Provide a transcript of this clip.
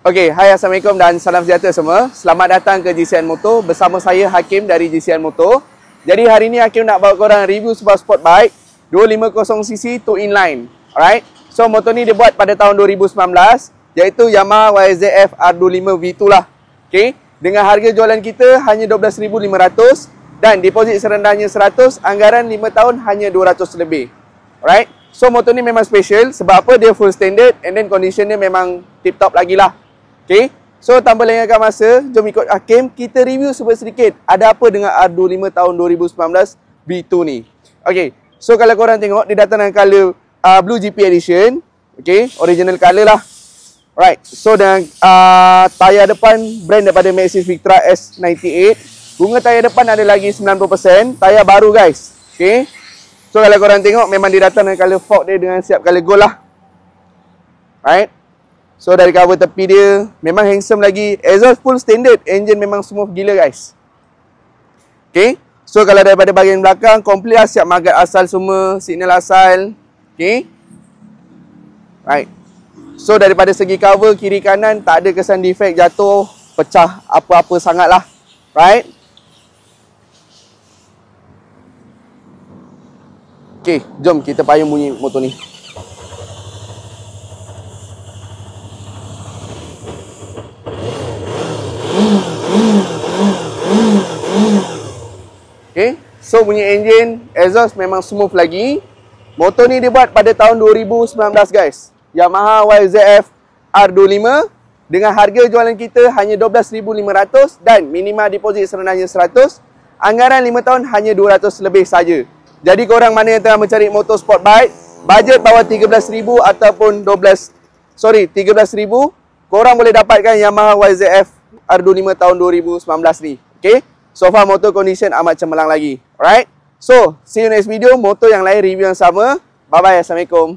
Okey, hai, Assalamualaikum dan salam sejahtera semua. Selamat datang ke GCN Motor bersama saya Hakim dari GCN Motor. Jadi hari ni Hakim nak bawa korang review sebuah sport bike 250cc 2 inline. Alright. So motor ni dibuat pada tahun 2019 iaitu Yamaha YZF R25 V2 lah. Okey, dengan harga jualan kita hanya 12,500 dan deposit serendahnya 100, anggaran 5 tahun hanya 200 lebih. Alright. So motor ni memang special sebab apa, dia full standard and then condition dia memang tip top lagi lah. Okay, so tanpa lengahkan masa, jom ikut Hakim kita review sedikit ada apa dengan R25 tahun 2019 V2 ni. Okay, so kalau korang tengok dia datang dengan color Blue GP Edition. Okay, original color lah. Alright, so dengan tayar depan brand daripada Maxxis Victra S98. Bunga tayar depan ada lagi 90%, tayar baru guys. Okay, so kalau korang tengok memang dia datang dengan color fork dia dengan siap color gold lah. Right. So dari cover tepi dia memang handsome lagi. Exhaust full standard. Engine memang smooth gila guys. Okay. So kalau daripada bahagian belakang komplit lah, siap magat asal semua, signal asal. Okay. Right. So daripada segi cover kiri kanan tak ada kesan defect, jatuh, pecah apa-apa sangat lah. Right. Okay, jom kita payung bunyi motor ni. Okay, so bunyi engine, exhaust memang smooth lagi. Motor ni dibuat pada tahun 2019 guys. Yamaha YZF R25 dengan harga jualan kita hanya 12,500 dan minimal deposit serendahnya 100. Anggaran 5 tahun hanya 200 lebih saja. Jadi korang mana yang tengah mencari motor sport bike, bajet bawah 13,000 ataupun 13,000, korang boleh dapatkan Yamaha YZF R25 tahun 2019 ni. Okay, so far motor condition amat cemerlang lagi. Alright, so see you next video, motor yang lain review yang sama. Bye bye, Assalamualaikum.